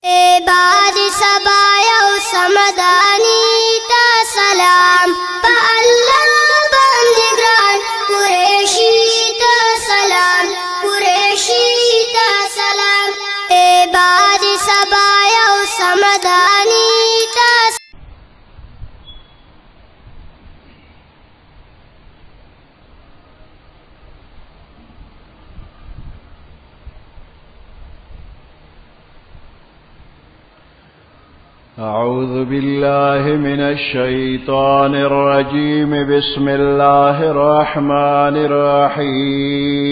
بعد سبايا وسمداني تا سلام فالله بندگران قریشی تا سلام قریشی تا سلام بعد سبايا وسمداني تا أعوذ بالله من الشيطان الرجيم. بسم الله الرحمن الرحيم.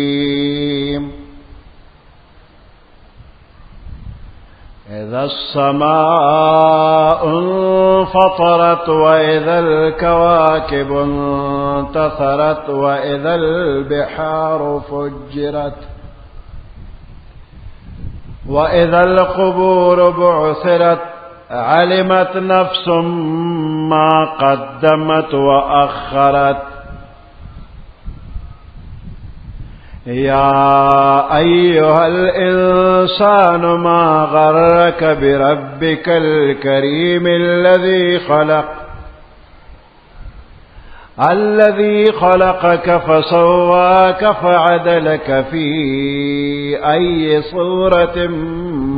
إذا السماء انفطرت وإذا الكواكب انتثرت وإذا البحار فجرت وإذا القبور بعثرت علمت نفس ما قدمت وأخرت. يا أيها الإنسان ما غرك بربك الكريم الذي خلقك فسواك فعدلك في أي صورة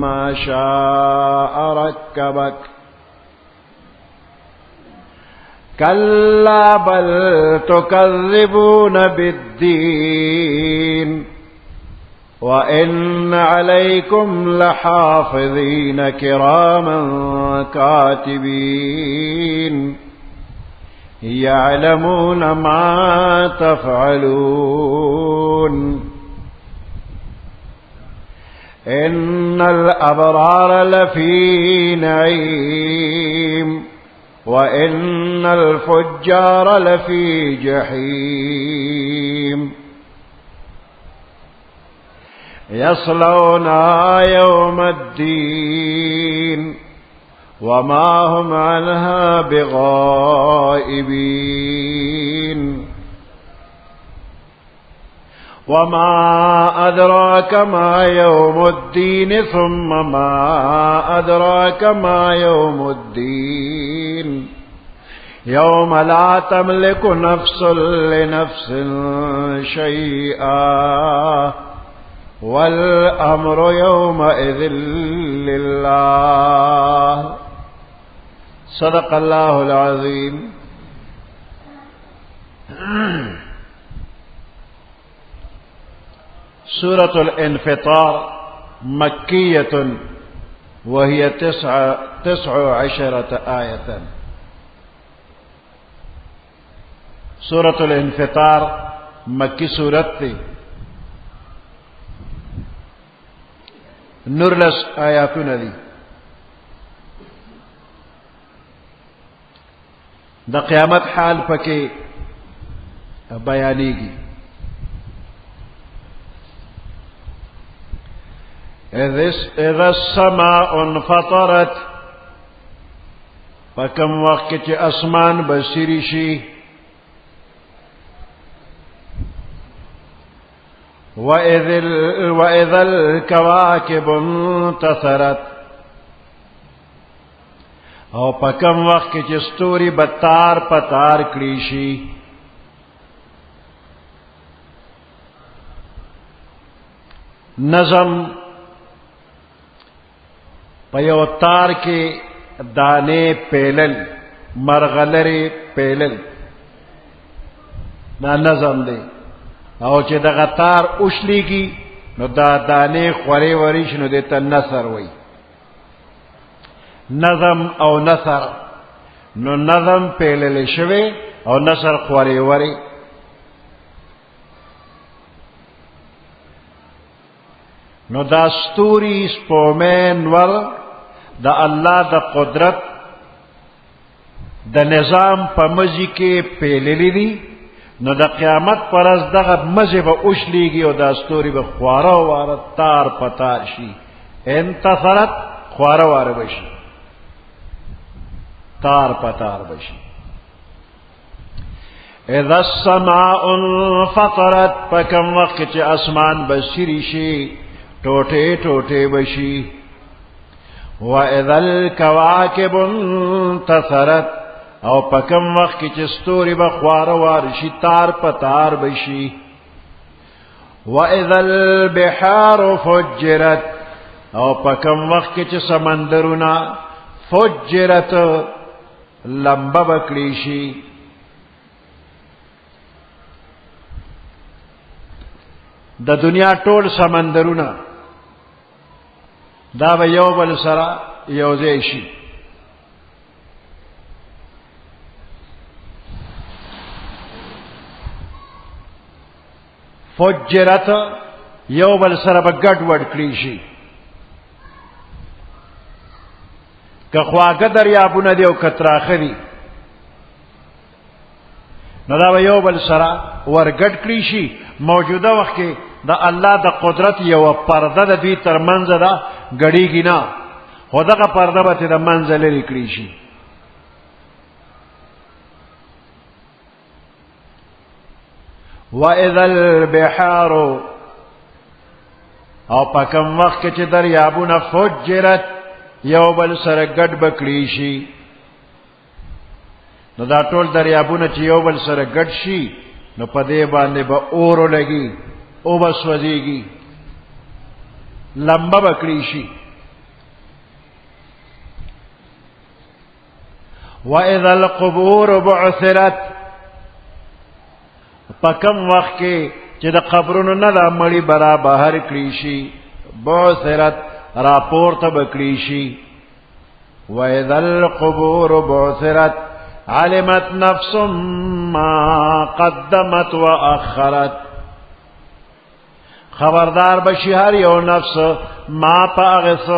ما شاء ركبك. كلا بل تكذبون بالدين وإن عليكم لحافظين كراما كاتبين يعلمون ما تفعلون. إن الأبرار لفي نعيم وإن الفجار لفي جحيم يصلونها يوم الدين وما هم عنها بغائبين. وما أدراك ما يوم الدين ثم ما أدراك ما يوم الدين يوم لا تملك نفس لنفس شيئا والأمر يومئذ لله. صدق الله العظيم. سورة الانفطار مكية وهي 19 آية. سورة الانفطار مكي سورة تي نورلس آياتنا دي. دا قیامت حال پکے بیانیگی. اذا السماء انفطرت فکم وقت چی اسمان بسری شی وإذا الكواكب انتثرت او پکم وقت چی ستوری بتار پتار کریشی نظم پیو تار کے دانے پیلل مرغلر پیلل نا نظم دے او چې دغه تار اوشلیږي نو دا دانې خورې وریش نو دیتا نثر وی. نظم او نثر نو نظم پیلل شوی او نثر خورې وری. نو دا ستوری سپومین ور دا اللہ دا قدرت دا نظام پا مزی کے پیللی دی. نو دا قیامت پر از دا مزی با اوشلیگی و دا ستوری با خوارا وارا تار پتار شی. انتصرت خوارا وارا بشی تار پتار بشی. اذا السماء انفطرت پکم وقت چی اسمان بسری شی ٹوٹے ٹوٹے بشی وَإِذَا الْكَوَاكِبُ انتَثَرَتْ او پکم وقت کی چستوری بخوار وارشی تار پتار بشی وَإِذَا الْبِحَارُ فُجِّرَتْ او پکم وقت کی چ سمندرنا فجرت لمبا بکلیشی د دنیا ټول سمندرونه دا به یو بل سره یوځای شي فجرت یو بل سره به ګډ وډ کړي شي که خواږه دریابونه دی او کتراخه دي نو دا به یو بل سره ورګډ کړي شي موجوده وخت کې د الله د قدرت یو پرده د دوی تر منځ ده ګډیږي نه خو دغه پرده به د منځ لرې کړي شي وَإِذَا الْبِحَارُ او پکم وقت چې دریابونه فجرت یو بل سره ګډ بکړي شي نو دا ټول دریابونه چې یو بل سره ګډ شي نو په دې باندې به اور لګي او بس وځيږي لمبا بکړي شي وَإِذَا الْقُبُورُ بُعْثِرَتْ پکم وقت کې چې د قبرونو نه د مړی برا بهر کړي شي بعثرت راپورته بکړي شي وَإِذَا الْقُبُورُ بُعْثِرَتْ علمت نفس ما قدمت وأخرت خبردار بشي هر یو نفس ما پاغس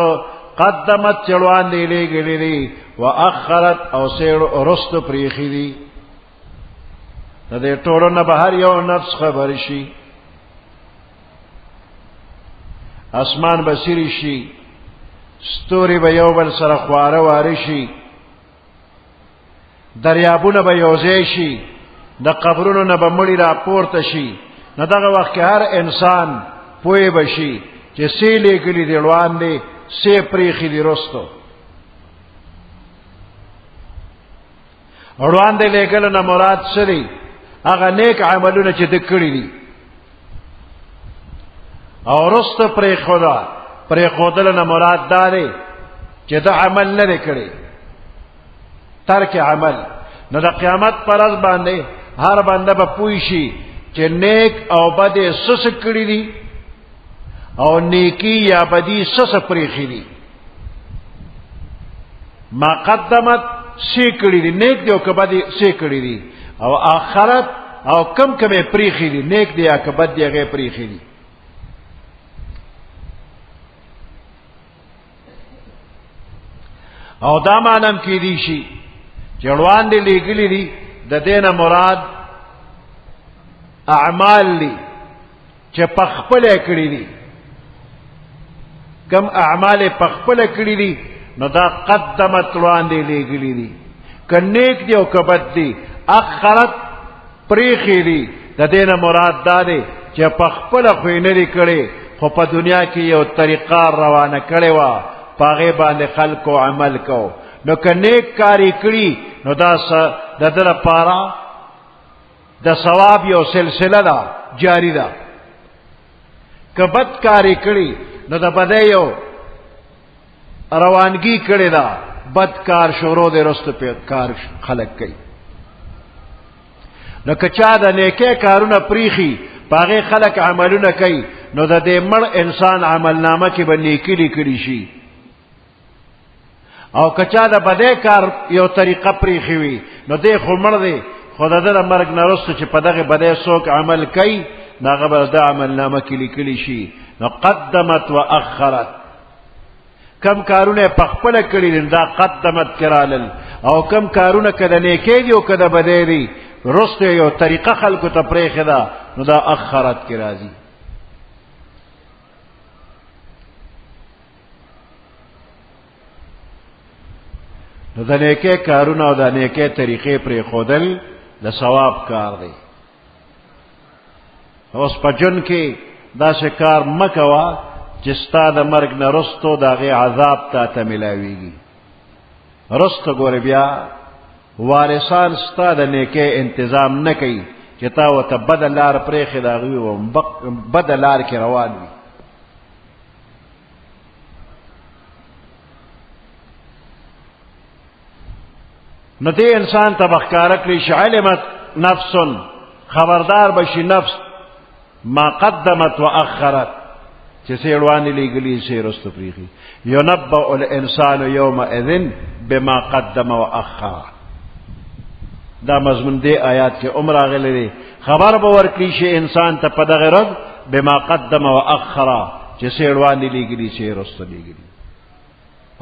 قدمت چلوان دی لګلی دی وأخرت او سیر رست پریخي دی د دې ټولو نه به هر یو نفس خبر شي اسمان بصیری شي ستوري به یو بل سره خواره واره شي دریابونه به یوځای شي د قبرونو نه به مړي راپورته شي نو دغه وخت کې هر انسان پوه بشي چې سی لګلی دی روان دی سی پریخي دی رستو روان دی لګل نه مراد څه دی هغه نیک عملونه چې د کړی دي او رست پرې خدا پرې خودل نه مراد دی چې د عمل نه کړی ترک عمل نو د قیامت پر ورځ باندې هر بنده به پوه شي چې نیک او بد سس کړی دي او نیکی یا بدی سس پرېخي دي ما قدمت سی کړی دي نیک دی او کبدی سی کړی دي او آخرت او کم کمه پریخي دي نیک دی یا کبد دی هغه پریخي دي او دا معنی کې دي شي چړوان دی لګلی دي د دینه مراد اعمال دي چې پخپل کړی دي کم اعمال پخپل کړی دي نو دا قدمت روان دی لګلی دي کنيک دی او کبد دی اخرت پریخي دي د دینه مراد دا دی چې پخپل خو نه لري کړي خو په دنیا کې یو طریقه روانه کړي وا پاغه باندې خلکو عمل کو نو کنيک کاری کړي نو دا د در پارا د ثواب یو سلسله ده جاری ده کبد کاری کړي نو د بدایو روانگی کړي ده بدکار شروع دے رست پہ کار خلق کئی نو کچا دا نیکے کارونه پریخی پاغه خلق عملونه کئی نو دا دے مر انسان عمل نامه کی با نیکی لیکلی شی او کچا دا بدے کار یو طریقه پریخی وی نو دے خو مر دے خدا در مرگ نرستو چی پا دغی بدے سوک عمل کئی نا غبر دا عمل نامه کی لیکلی شی نو قدمت و اخرت کم کارونه پخپل کړي دا قدمت کرالل او کم کارونه کده نیکی دی او کده بدی دی رسته یو طریقه خلکو ته پرېخه ده نو دا اخرت کی راځي نو دا نیکی کارونه او دا نیکی طریقې پرې خودل د ثواب کار دی اوس په جن کې دا شکار مکوا چې ستا د مرګ نه رستو د هغې عذاب تا ته میلاویږي. رستو ګورې بیا وارثان ستا د نیکۍ انتظام نه کوي چې تا ورته بده لار پرېښې د هغوی و بده لار کې روان وي. نو دې انسان ته به ښکاره کړي چې علمت نفس، خبردار بشي نفس، ما قدمت و اخرت، چې څه وړاندې لېږلي څه رستو پرېښي. ينبأ الانسان یومئذ بما قدم و اخر. دا مضمون دې آیات کې راغلی دی. خبر به ورکړي شي انسان ته په دغه ورځ بما قدم و اخر، چې څه وړاندې لېږلي څه رستو لېږلي،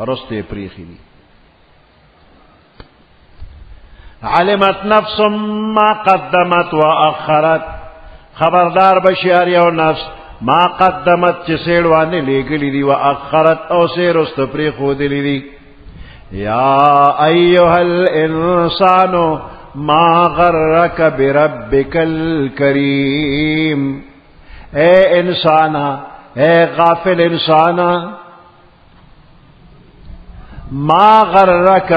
رستو یې پرېښي دي. علمت نفس ما قدمت و اخرت، خبردار بشي هر یو نفس ما قدمت چې څه وړاندې لېږلي دي و اخرت او څه رستو پرېښودلي دي. یا ایها الانسان ما غرک بربک الکریم، اے انسانا، اے غافل انسانا، ما غرک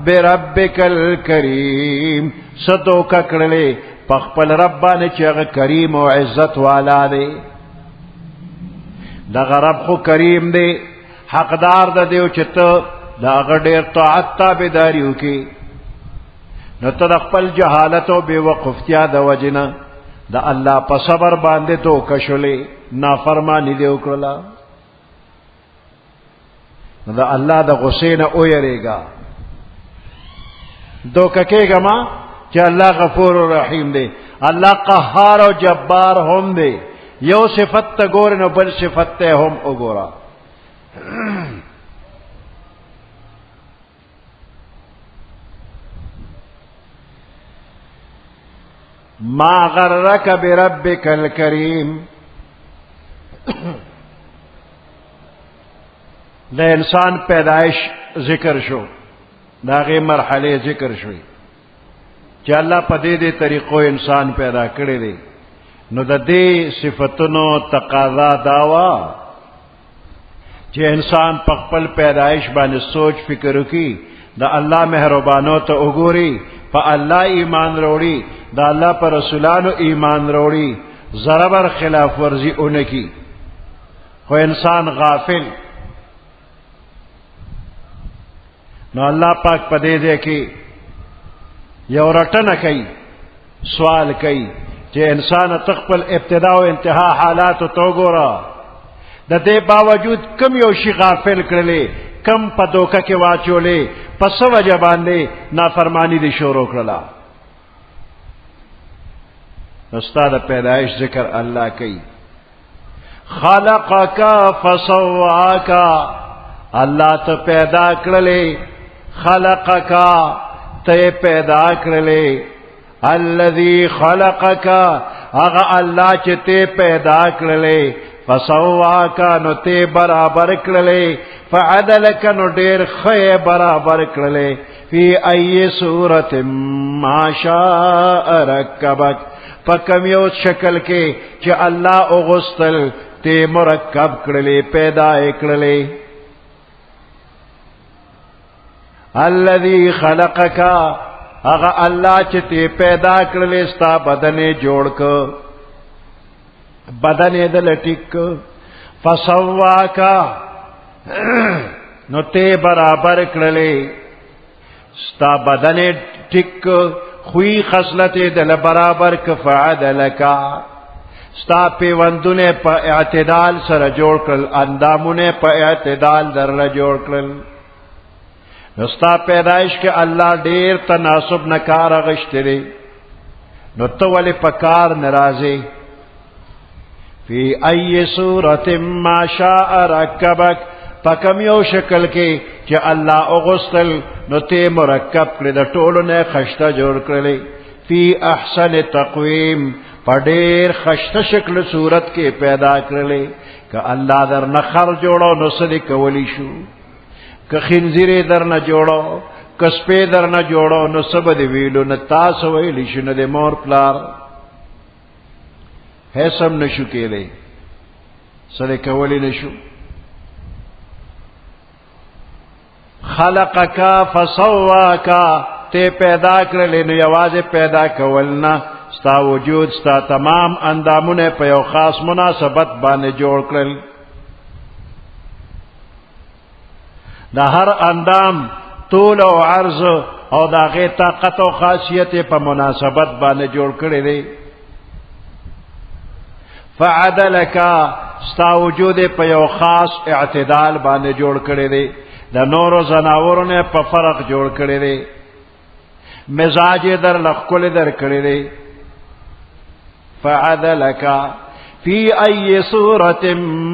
بربک الکریم، صدو ککڑلے پخپل رب باندې چې هغه کریم او عزت والا دی. دغه رب خو کریم دی، حقدار د دیو چې ته د هغه ډېر طاعت تابعداري وکړي. نو ته د خپل جهالت او بېوقفتیا د وجې نه د الله په صبر باندې دوکه شولې، نافرماني دې وکړله. نو د الله د غصې نه ویرېږه، دوکه کېږه ما چې الله غفور و رحیم دی، الله قهار او جبار هم دی. یو صفت ته ګورې نو بل صفت ته هم وګوره. ما غرک بربک الکریم، د انسان پیدائش ذکر شو، د هغې مرحلې ذکر شوې چې الله په دې دې طریقو انسان پیدا کړی دی. نو د دې صفتونو تقاضا دا وه چې انسان په خپل پیدایش باندې سوچ فکر وکړي، د الله مهربانو ته وګوري، په الله ایمان وروړي، د الله پر رسولانو ایمان وروړي، ذره بر خلاف ورزي ونه کړي. خو انسان غافل. نو الله پاک په دې ځای کې یو رټنه کوي، سوال کوي چې انسان ته خپل ابتدا او انتها حالاتو ته وګوره. د دې باوجود کم یو شي غافل کړلې، کم په دوکه کې واچولې، په څه وجه باندې نافرمانی دې شروع کړله. نو ستا د پیدایش ذکر الله کوي. خلقک فسواک، الله ته پیدا کړلې، خلقک ته پیدا کړلې، الذي خلقک هغه الله چې ته پیدا کړلې، فسواک نو ته برابر کړلې، فعدلک نو ډېر ښه برابر کړلې، فی ای صورت ما شاء رکبک، په کوم یو شکل کې چې الله اغوستل ته مرکب کړلې، پیدا کړلې. الذي خلقک هغه الله چې ته پیدا کړلې، ستا بدن جوړ ک، بدن دې لټیک، فسواک نو ته برابر کړلې، ستا بدن ټیک، خوی خصلت دل برابر ک، فعدلک ستا پیوندونه په اعتدال سره جوړ کړل، اندامونه په اعتدال درله جوړ کړل. نو ستا پیدایش کې الله ډېر تناسب نه کار اغشتلی، نو ته ولې په کار ناراضې؟ فی ای صورت ما شاء رکبک، په کوم یو شکل کې چې الله اغوستل نو ته مرکب کړې، د ټولو نه خشته جوړ کړلې. فی احسن تقویم، په ډېر خشته شکل صورت کې پیدا کړلې. که الله در نه خر جوړو نو څه دې کولی شو؟ که خنزیرې در نه جوړو، که سپې در نه جوړو نو څه به دې ویلو؟ نه تاسو ویلی شو، نه د مور پلار هیڅ هم نشو کېدی. سره کولی نشو. خلقک فسواک، تے پیدا کرلی نو یوازے پیدا کولنا ستا وجود ستا تمام اندامونه په یو خاص مناسبت باندې جوړ کړل. دا هر اندام طول او عرض او دا غي طاقت او خاصیت په مناسبت باندې جوړ کړی دی. فعدلک، ستا وجود په یو خاص اعتدال باندې جوړ کړی دی. د نورو زناورونه په فرق جوړ کړی دی. مزاج در لخکل در کړی دی. فعدلک فی ای صورت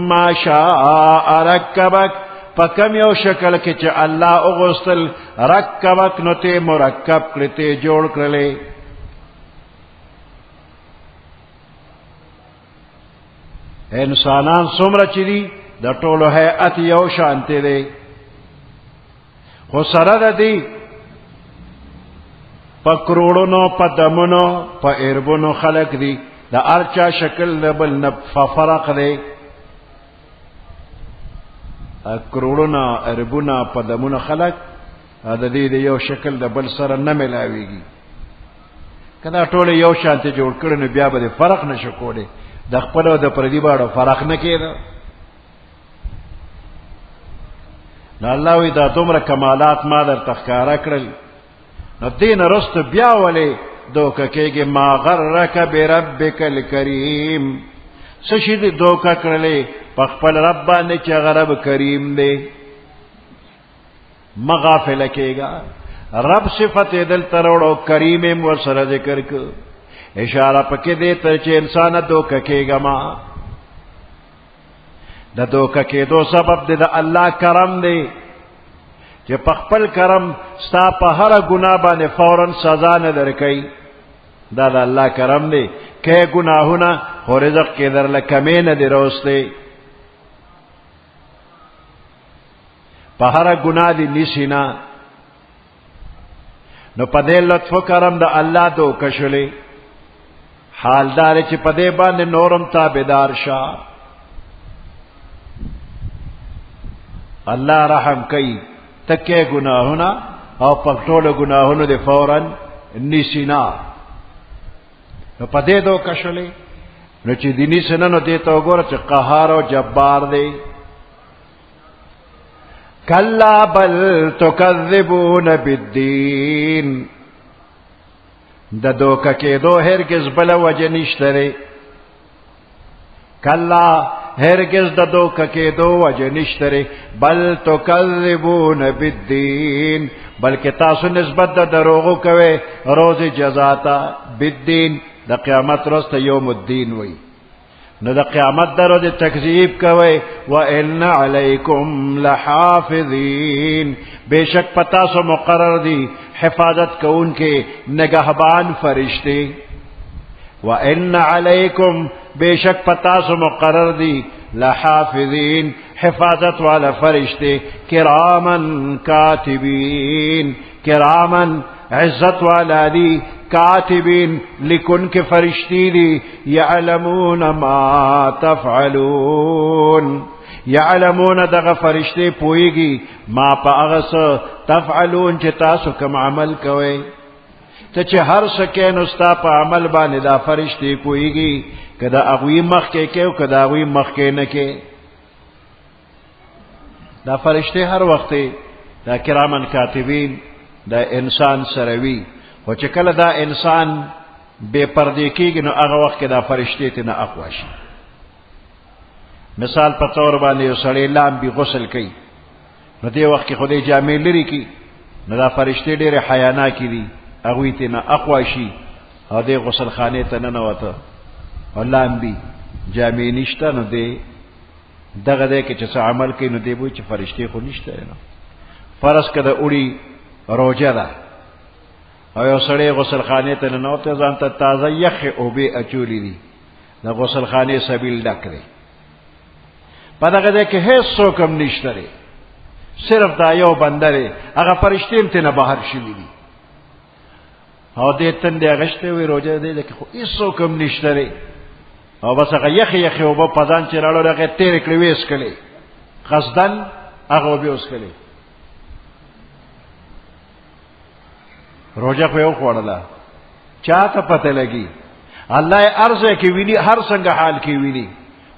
ما شاء رکبک، پکم یو شکل کې چې الله اغوستل رکبک نو ته مرکب کړی ته جوړ کړلی. انسانان څومره چې دي د ټولو هیئت یو شانتی دی، خو سره د دې په کروڑونو په دمونو په اربونو خلق دی، د هر چا شکل د بل نه فرق دی. کروڑونه اربونه په دمونو خلق د دې د یو شکل د بل سره نه ملاویږي. کدا ټول یو شانته جوړ کړي نو بیا به فرق نشو کولی، د خپل او د پردي باندې فرق نه کېده. نو الله وی دا دومره کمالات ما در تخکارا کړل، نو دین رست بیا ولی دوکه کېږي. ما غرک بربک الکریم، سشی دی دوکه کړلې په خپل رب باندې چې غرب کریم دی. مغافل کېږي. رب صفت دل تروڑو کریم ور سره ذکر کو، اشاره پکې دی ته چې انسان دوکه کېږي. ما د دوکه کېدو سبب دی د الله کرم دی چې په خپل کرم ستا په هر ګناه باندې فوراً سزا نه درکوي. دا د الله کرم دی. کې ګناهونه خو رزق کې درله کمې نه دی روستی، په هر ګناه دی نیسي نه. نو په دې لطف و کرم د الله دوکه شولې. حال دار چې په دې باندې نورم تابعدار شه. الله رحم کوي، تکه گناهونه او پکټول گناهونه دې فوراً نیسینا. نو په دې دوکه شولې نو چې دیني سنه نو دې ته وګوره چې قهار او جبار دی. کلا بل تکذبون بالدین، د دوکه کېدو هرگز بل وجه نشته دی. کلا هرگز د دوکه کېدو وجه نشته دی. بل تکذبون بالدین، بلکې تاسو نسبت د دروغو کوئ روز جزا ته. بالدین د قیامت ورځ ته یوم الدین وی. نو د قیامت د ورځې تکذیب کوئ. وان علیکم لحافظین، بے شک پتا سو مقرر دی حفاظت کون کے نگہبان فرشتے. وان علیکم، بے شک پتا سو مقرر دی لحافظین، حفاظت والا فرشتے. کرامن کاتبین، کرامن عزت والا دی. کاتبین لکن کے فرشتی دی. یعلمون ما تفعلون، یعلمون دغه فرشتے پوئیگی ما پا اغس تفعلون چه تاسو کم عمل کوئے. تا چه هر سکین استا پا عمل بانے دا فرشتے پوئیگی که دا اغوی مخ کے و که دا اغوی مخ کے نکے. دا فرشتے ہر وقت دا کرامن کاتبین دا انسان سروی. خو چې کله دا انسان بے پردے کیږي نو هغه وخت کې دا فرشتې ته نه اقوا شي. مثال په طور باندې یو سړی لامبي غسل کوي نو دې وخت کې خدای جامې لري کی نو دا فرشتې ډېرې حیاناکې دي، هغوی ته نه اقوا شي او دې غسل خانې ته ننوته او لامبي جامې نشته. نو دې دغه دی کې چې څه عمل کوي نو دې وایي چې فرشتې خو نشته. نو فرض که د اوړي روژه ده او یو سړی غسل خانې ته ننوته، ځان ته تازه یخې اوبې اچولې دي، د غسل خانې سبیل ډک دی. په دغه ځای کې هېڅ څوک هم نشته دی، صرف دا یو بنده دی، هغه فرشتې هم ترې نه بهر شوي دي او دې تندې اغوښتې وي روژه دی کې خو هېڅ څوک هم نشته دی. او بس هغه یخ او په ځان چې راړو هغه تیر کړی وېس کړي قصدن هغه به اوس کړي روزه خو یو خوړله چاته پته لګي الله ارزه کې ویني هر څنګه حال کې ویني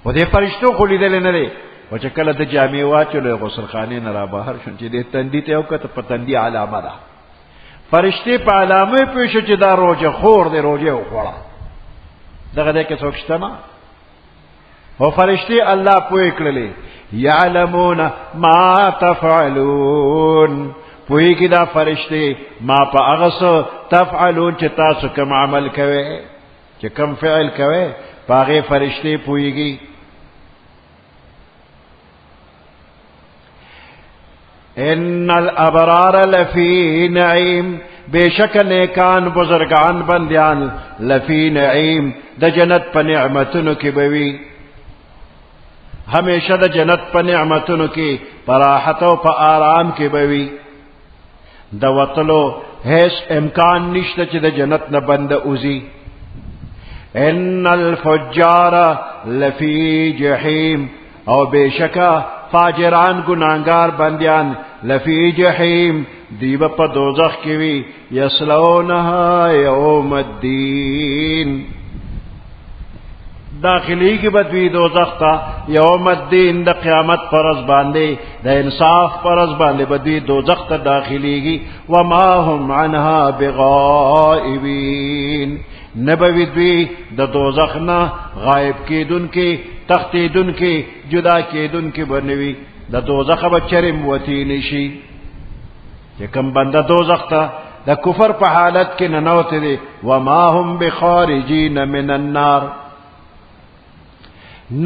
و دې فرشتو خو لیدل نه لري او چې کله د جامع واچو غسل خانه نه را بهر شون چې دې تندې ته او کته پتندې علامه ده فرشتي په علامه پېښه چې دا روزه خور دې روزه وخوړه دغه دې کې څوک شته نه او فرشتي الله پوي کړلې يعلمون ما تفعلون پوي کې دا فرشتي ما په هغه څه تفعلون چې تاسو کوم عمل کوي چې کوم فعل کوي پاغه فرشتي پويږي ان الابرار لفی نعیم بیشک نیکان بزرگان بندیان لفی نعیم د جنت په نعمتونو کې بوي همیشه د جنت په نعمتونو کې پراحت او په آرام کې بوي د وتلو هیڅ امکان نشته چې د جنت نه بند اوزي ان الفجار لفی جحیم او بیشکا فاجران گناہگار بندیان لفی جحیم دیب پا دوزخ کیوی یسلونها یوم الدین داخلی کی بدوی دوزخ تا یوم الدین دا قیامت پرز باندے دا انصاف پرز باندے بدوی دوزخ تا داخلی کی وما هم عنها بغائبین نبوی دوی دا دوزخ نا غائب کی دن کی تختی دن کی جدا کی دن کی بنوی دا دوزخ بچرم وتی نشی کہ کم بندہ دوزخ تا دا کفر پا حالت کی ننوت دے وما هم بخارجین من النار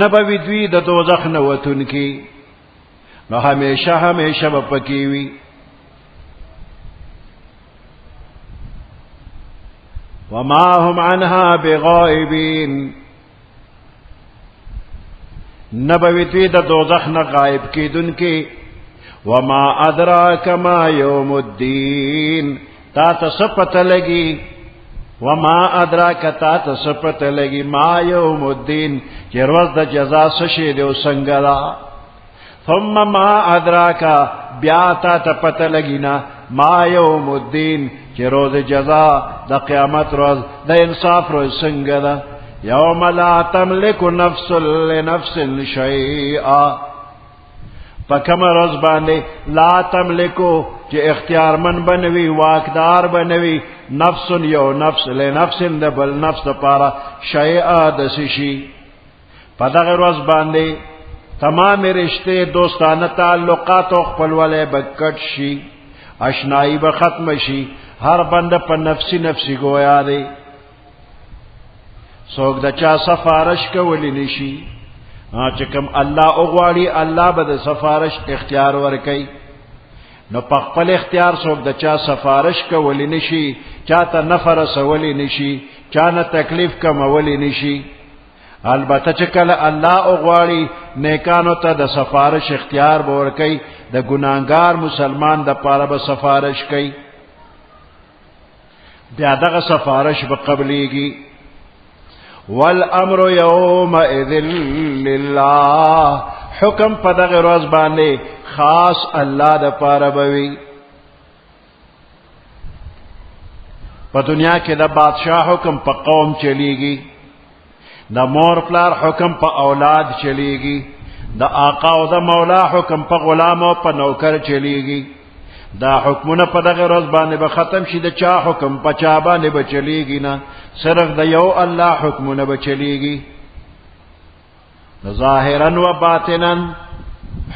نبوی دوی دا دوزخ نوتن کی نو ہمیشہ بپکیوی وما هم عنها بغائبین نبوی دوی دا دوزخ نا غائب کی دن کی وما ادراک ما یوم الدین تا تسپت لگی وما ادراک تا تسپت لگی ما یوم الدین چی روز دا جزا سشی دیو سنگلا ثم ما ادراک بیاتا تپت لگینا ما یوم الدین چی روز جزا دا قیامت روز دا انصاف روز سنگلا یوم لا تملک نفس لنفس شیئا پکم روز باندے لا تملکو چی اختیار من بنوی واقدار بنوی نفس یو نفس لنفس دبل نفس پارا شیئا دسشی پدغ روز باندے تمام رشتے دوستانہ تعلقات و خپلولے بکٹ شی اشنائی بختم شی ہر بند پر نفسی گویا دے سوک دا چا سفارش کولی نشی چکم اللہ اغواری اللہ بد سفارش اختیار ورکی نو پخپل اختیار سوک دا چا سفارش کولی نشی چاہتا نفر سولی نشی چانا تکلیف کم ولی نشی البتہ چکل اللہ اغواری نیکانو تا دا سفارش اختیار بورکی دا گناہگار مسلمان دا پارا با سفارش کی بیادغ سفارش بقبلیگی والامر یومئذ للہ حکم پدغ روز باندے خاص اللہ دا پارا بوی پا دنیا کے دا بادشاہ حکم پا قوم چلی گی دا مور پلار حکم پا اولاد چلی گی دا آقا و دا مولا حکم پا غلام و پا نوکر چلی گی دا حکمنا پا دا غیر روز باندے با ختم شی دا چا حکم پا چا باندے با چلی گی نا صرف دا یو اللہ حکمنا با چلی گی ظاہرا و باطنا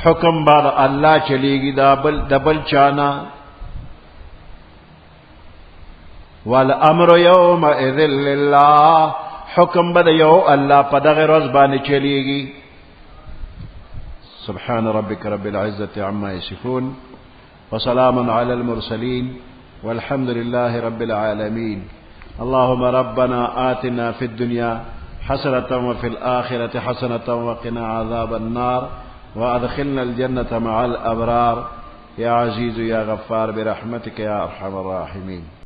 حکم با دا اللہ چلی گی دا بل چانا والامر یومئذ للہ حکم با دا یو اللہ پا دا غیر روز باندے چلی گی سبحان ربک رب العزت عما یصفون وسلام على المرسلين والحمد لله رب العالمين اللهم ربنا آتنا في الدنيا حسنة وفي الآخرة حسنة وقنا عذاب النار وأدخلنا الجنة مع الأبرار يا عزيز يا غفار برحمتك يا أرحم الراحمين